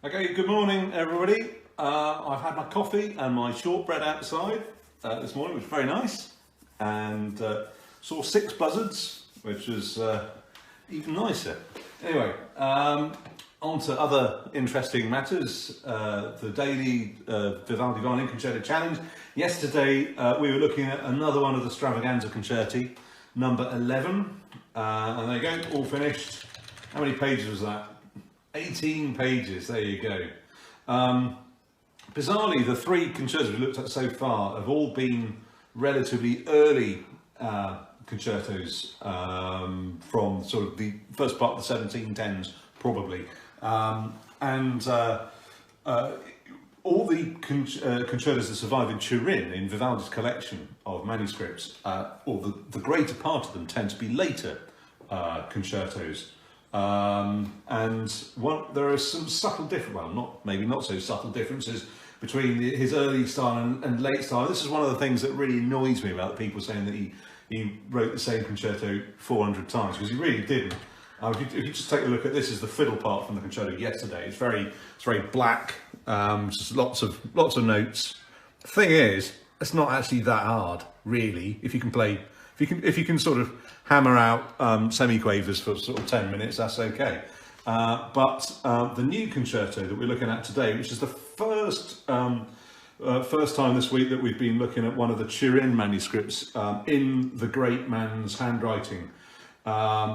Okay, good morning everybody. I've had my coffee and my shortbread outside this morning, which was very nice, and saw 6 buzzards, which was even nicer. Anyway, on to other interesting matters. The daily Vivaldi Violin Concerto Challenge. Yesterday we were looking at another one of the Stravaganza Concerti, number 11, and there you go, all finished. How many pages was that? 18 pages, there you go. Bizarrely, the 3 concertos we looked at so far have all been relatively early concertos from sort of the first part of the 1710s, probably. All the concertos that survive in Turin, in Vivaldi's collection of manuscripts, or the greater part of them tend to be later concertos. There are some subtle differences, well, maybe not so subtle differences between his early style and late style. This is one of the things that really annoys me about people saying that he wrote the same concerto 400 times, because he really didn't. If you just take a look at this, is the fiddle part from the concerto yesterday. It's very black, just lots of notes. The thing is, it's not actually that hard, really. If you can sort of hammer out semiquavers for sort of 10 minutes, that's okay. But the new concerto that we're looking at today, which is the first time this week that we've been looking at one of the Turin manuscripts in the great man's handwriting.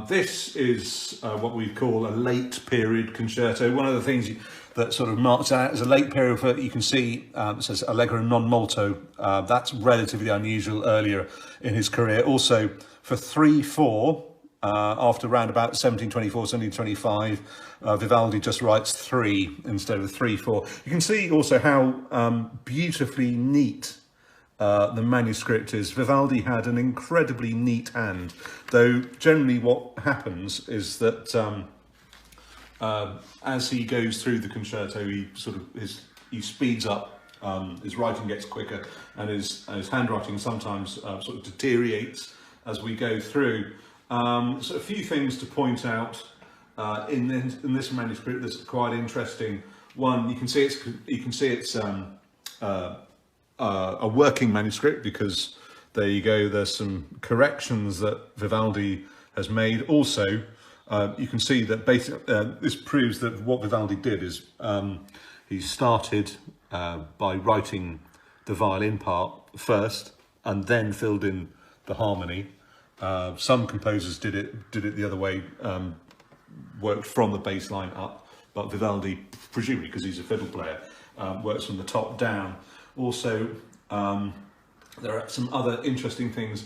This is what we call a late period concerto. One of the things that sort of marks out as a late period, for you can see it says Allegro non molto. That's relatively unusual earlier in his career. Also for 3/4, after around about 1724, 1725, Vivaldi just writes 3 instead of 3/4. You can see also how beautifully neat the manuscript is. Vivaldi had an incredibly neat hand, though generally what happens is that as he goes through the concerto, he speeds up, his writing gets quicker, and his handwriting sometimes sort of deteriorates as we go through. So a few things to point out in this manuscript that's quite interesting. One, you can see it's a working manuscript, because there you go, there's some corrections that Vivaldi has made. Also, you can see that basically this proves that what Vivaldi did is he started by writing the violin part first and then filled in the harmony. Some composers did it the other way, worked from the bass line up, but Vivaldi, presumably because he's a fiddle player, works from the top down. Also, there are some other interesting things.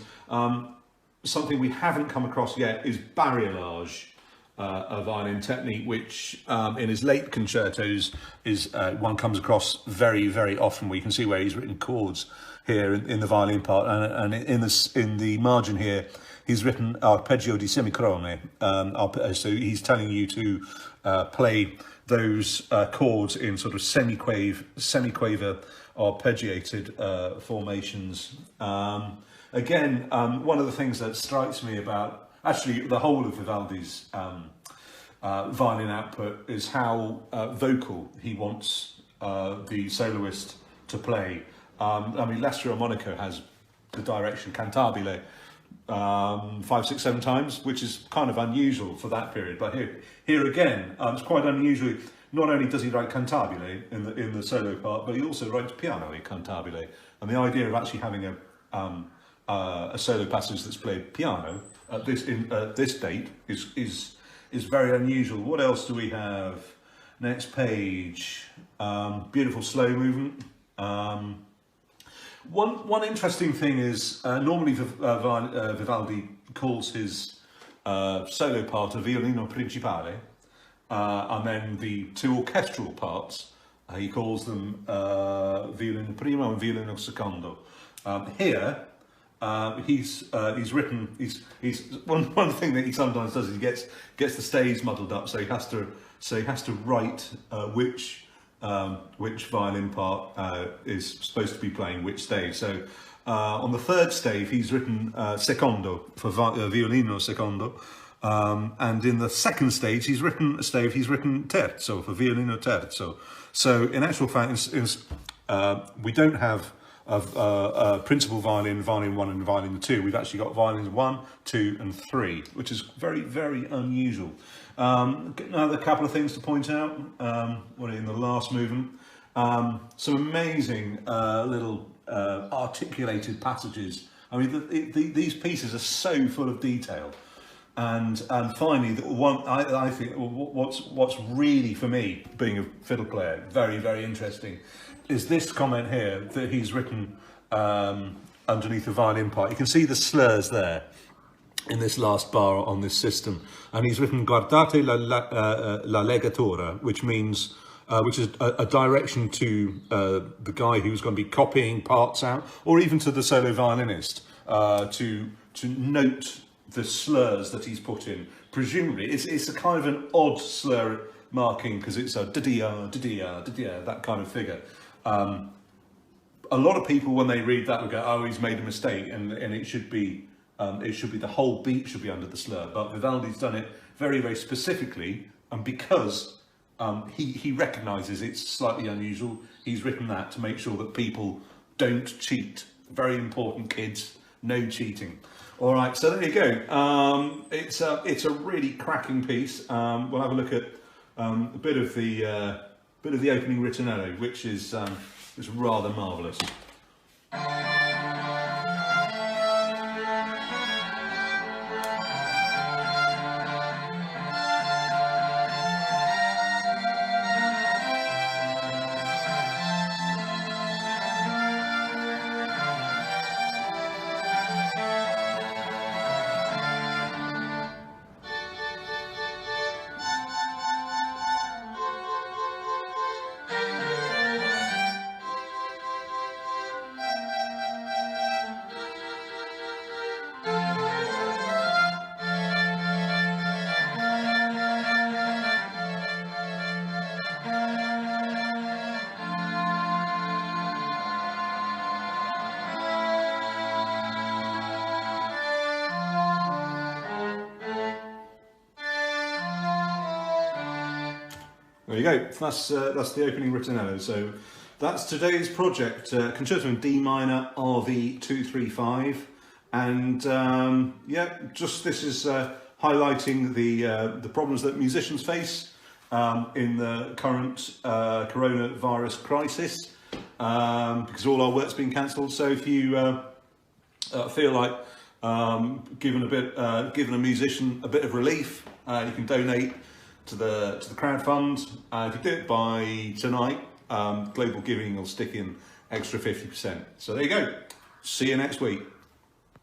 Something we haven't come across yet is bariolage, a violin technique, which in his late concertos is one comes across very often. We can see where he's written chords here in the violin part, and in the margin here he's written arpeggio di semicrone. So he's telling you to play those chords in sort of semiquaver arpeggiated formations. Again, one of the things that strikes me about actually the whole of Vivaldi's violin output is how vocal he wants the soloist to play. I mean, L'Astro Monaco has the direction cantabile 5, 6, 7 times, which is kind of unusual for that period. But here again, it's quite unusual. Not only does he write cantabile in the solo part, but he also writes piano e cantabile. And the idea of actually having a solo passage that's played piano at this date is very unusual. What else do we have? Next page. Beautiful slow movement. One interesting thing is normally Vivaldi calls his solo part a violino principale, and then the 2 orchestral parts he calls them violino primo and violino secondo. Here he's one thing that he sometimes does is he gets the staves muddled up, so he has to write which violin part is supposed to be playing which stave. So on the 3rd stave he's written secondo for violino secondo, And in the second stage, he's written a stave, he's written terzo, for violin or terzo. So in actual fact, we don't have a principal violin, violin 1 and violin 2. We've actually got violins 1, 2 and 3, which is very, very unusual. Another couple of things to point out, in the last movement. Some amazing little articulated passages. I mean, these pieces are so full of detail. And finally, the one I think what's really, for me, being a fiddle player, very, very interesting, is this comment here that he's written underneath the violin part. You can see the slurs there in this last bar on this system, and he's written "Guardate la legatura," which means which is a direction to the guy who's going to be copying parts out, or even to the solo violinist to note the slurs that he's put in. Presumably, it's a kind of an odd slur marking because it's a da-dia, da-dia, da-dia, that kind of figure. A lot of people, when they read that, will go, "Oh, he's made a mistake," and it should be the whole beat should be under the slur. But Vivaldi's done it very, very specifically, and because he recognises it's slightly unusual, he's written that to make sure that people don't cheat. Very important, kids, no cheating. All right, so there you go. It's a really cracking piece. We'll have a look at a bit of the opening ritornello, which is rather marvellous. There you go. That's the opening ritornello. So that's today's project, Concerto in D minor, RV235, and yeah, just this is highlighting the problems that musicians face in the current coronavirus crisis, because all our work's been cancelled. So if you feel like giving a musician a bit of relief, you can donate to the crowd fund. If you do it by tonight, Global Giving will stick in extra 50%. So there you go. See you next week.